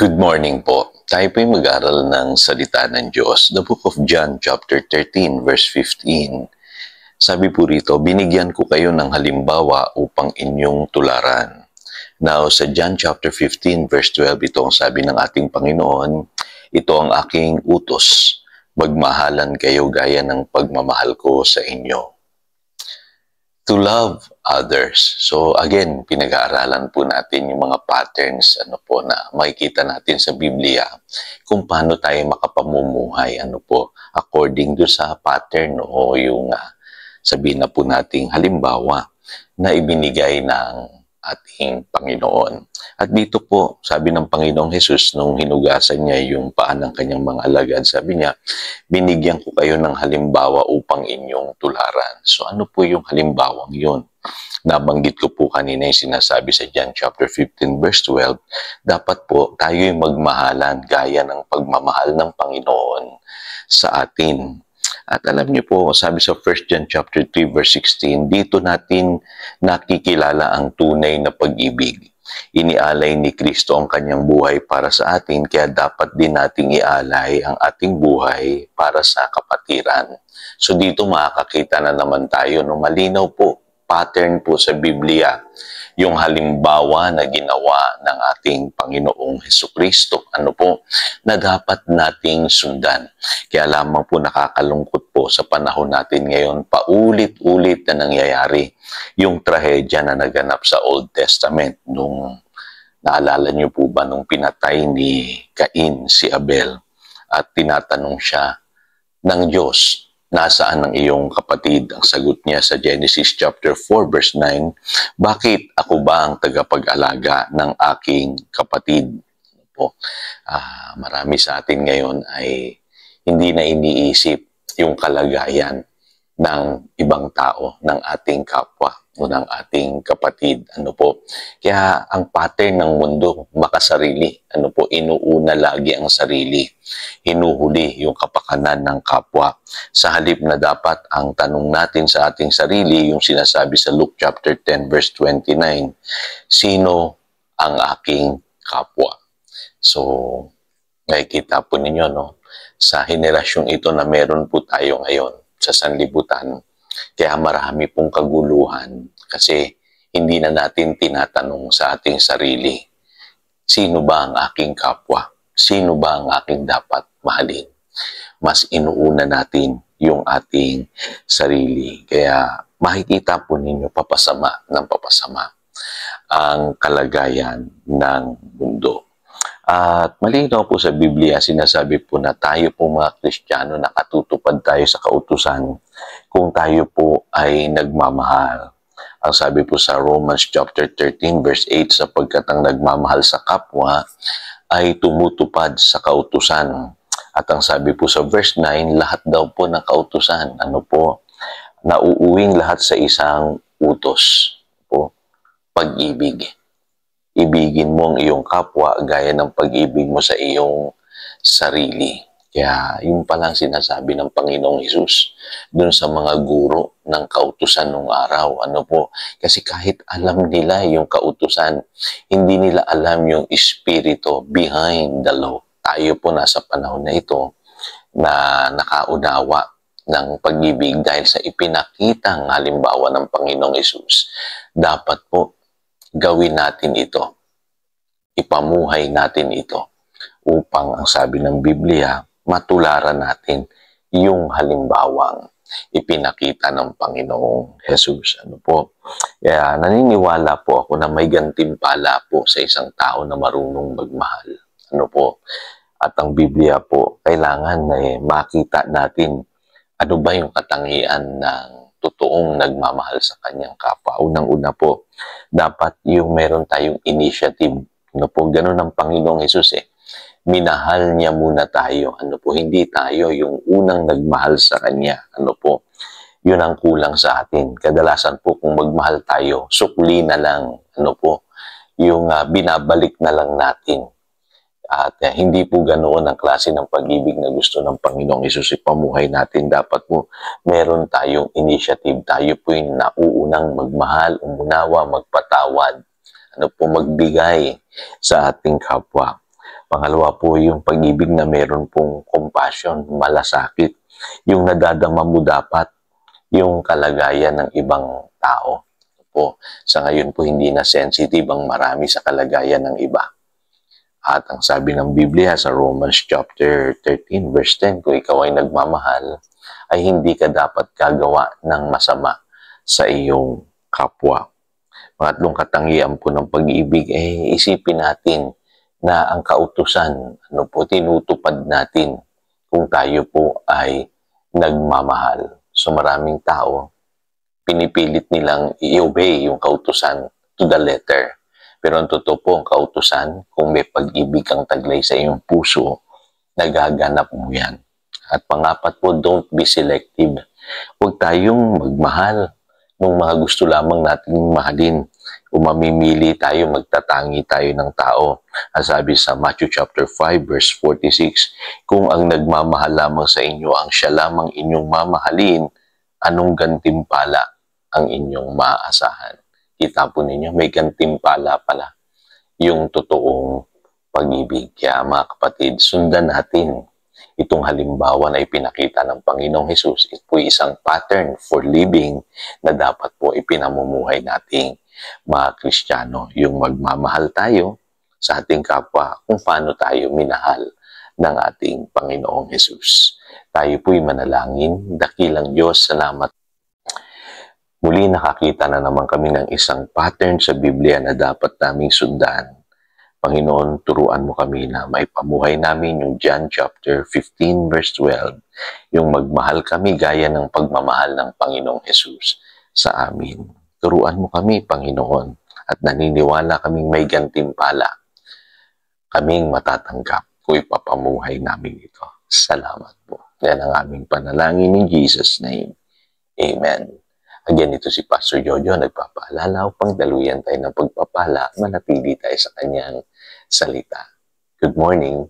Good morning po. Tayo po'y mag-aral ng salita ng Diyos. The book of John chapter 13 verse 15. Sabi po rito, binigyan ko kayo ng halimbawa upang inyong tularan. Now sa John chapter 15 verse 12, ito ang sabi ng ating Panginoon, ito ang aking utos, magmahalan kayo gaya ng pagmamahal ko sa inyo. To love others. So again, pinag-aaralan po natin yung mga patterns na makikita natin sa Biblia kung paano tayo makapamumuhay according do sa pattern o yung sabihin na po nating halimbawa na ibinigay ng ating Panginoon. At dito po, sabi ng Panginoong Hesus nung hinugasan niya yung paa ng kanyang mga alagad, sabi niya, binigyan ko kayo ng halimbawa upang inyong tularan. So ano po yung halimbawang yun? Nabanggit ko po kanina yung sinasabi sa John chapter 15 verse 12, dapat po tayo'y magmahalan gaya ng pagmamahal ng Panginoon sa atin. At alam niyo po, sabi sa 1 John chapter 3 verse 16, dito natin nakikilala ang tunay na pag-ibig. Inialay ni Kristo ang kanyang buhay para sa atin, kaya dapat din nating ialay ang ating buhay para sa kapatiran. So dito makakakita na naman tayo, malinaw po, pattern po sa Biblia, yung halimbawa na ginawa ng ating Panginoong Hesukristo, na dapat nating sundan. Kaya lamang po nakakalungkot po sa panahon natin ngayon, paulit-ulit na nangyayari yung trahedya na naganap sa Old Testament. Naalala niyo po ba nung pinatay ni Cain si Abel at tinatanong siya ng Diyos, nasaan ang iyong kapatid? Ang sagot niya sa Genesis chapter 4 verse 9, bakit ako ba ang tagapag-alaga ng aking kapatid? Marami sa atin ngayon ay hindi na iniisip yung kalagayan ng ibang tao, ng ating kapwa o ng ating kapatid. Kaya ang pattern ng mundo, makasarili. Inuuna lagi ang sarili. Hinuhuli yung kapakanan ng kapwa. Sa halip na dapat ang tanong natin sa ating sarili, yung sinasabi sa Luke chapter 10 verse 29, sino ang aking kapwa? So, nakikita po ninyo, sa henerasyong ito na meron po tayo ngayon sa sanlibutan, kaya marami pong kaguluhan kasi hindi na natin tinatanong sa ating sarili, sino ba ang aking kapwa? Sino ba ang aking dapat mahalin? Mas inuuna natin yung ating sarili. Kaya makikita po ninyo papasama ng papasama ang kalagayan ng mundo. At malinaw po sa Biblia, sinasabi po na tayo po mga Kristiyano, nakatutupad tayo sa kautusan kung tayo po ay nagmamahal. Ang sabi po sa Romans chapter 13 verse 8, sapagkat ang nagmamahal sa kapwa ay tumutupad sa kautusan. At ang sabi po sa verse 9, lahat daw po ng kautusan, nauuwing lahat sa isang utos pag-ibig. Ibigin mo ang iyong kapwa gaya ng pag-ibig mo sa iyong sarili. Kaya yung palang sinasabi ng Panginoong Hesus dun sa mga guro ng kautusan nung araw. Kasi kahit alam nila yung kautusan, hindi nila alam yung espiritu behind the law. Tayo po nasa panahon na ito na nakaunawa ng pag-ibig dahil sa ipinakitang halimbawa ng Panginoong Hesus. Dapat po gawin natin ito, ipamuhay natin ito upang ang sabi ng Biblia, matularan natin yung halimbawang ipinakita ng Panginoong Hesus. Kaya naniniwala po ako na may gantimpala po sa isang tao na marunong magmahal. At ang Biblia po, kailangan na makita natin ano ba yung katangian ng totoong nagmamahal sa kanyang kapwa. Unang-una po, dapat yung meron tayong initiative. Ganun ang Panginoong Hesus minahal niya muna tayo. Hindi tayo yung unang nagmahal sa kanya. Yun ang kulang sa atin. Kadalasan po kung magmahal tayo, sukli na lang. Yung binabalik na lang natin. At hindi po ganoon ang klase ng pag-ibig na gusto ng Panginoong Hesus ipamuhay natin. Dapat po meron tayong initiative. Tayo po yung nauunang magmahal, umunawa, magpatawad, magbigay sa ating kapwa. Pangalawa po, yung pag-ibig na meron pong compassion, malasakit. Yung nadadama mo dapat yung kalagayan ng ibang tao. Po, sa ngayon po hindi na sensitive ang marami sa kalagayan ng iba. At ang sabi ng Biblia sa Romans chapter 13 verse 10, kung ikaw ay nagmamahal, ay hindi ka dapat gagawa ng masama sa iyong kapwa. Pangatlong katangian po ng pag-ibig, isipin natin na ang kautusan, tinutupad natin kung tayo po ay nagmamahal. So maraming tao, pinipilit nilang i-obey yung kautusan to the letter. Pero ang totoo po, ang kautusan, kung may pag-ibig kang taglay sa iyong puso, nagaganap mo yan. At pangapat po, don't be selective. Huwag tayong magmahal ng mga gusto lamang nating mahalin. Kung mamimili tayo, magtatangi tayo ng tao. Ang sabi sa Matthew chapter 5 verse 46, kung ang nagmamahal lamang sa inyo ang siya lamang inyong mamahalin, anong gantimpala ang inyong maaasahan? Kita po ninyo, may gantimpala pala yung totoong pag-ibig. Kaya mga kapatid, sundan natin itong halimbawa na ipinakita ng Panginoong Hesus. Ito po isang pattern for living na dapat po ipinamumuhay nating mga Kristiyano. Yung magmamahal tayo sa ating kapwa kung paano tayo minahal ng ating Panginoong Hesus. Tayo po'y manalangin. Dakilang Diyos, salamat. Muli nakakita na naman kami ng isang pattern sa Biblia na dapat naming sundan. Panginoon, turuan mo kami na maipamuhay namin yung John chapter 15 verse 12, yung magmahal kami gaya ng pagmamahal ng Panginoong Hesus sa amin. Turuan mo kami, Panginoon, at naniniwala kaming may gantimpala. Kaming matatanggap kung ipapamuhay namin ito. Salamat po. Yan ang aming panalangin in Jesus' name. Amen. Again, ito si Pastor Jojo, nagpapaalala upang daluyan tayo ng pagpapala, manatili tayo sa kanyang salita. Good morning.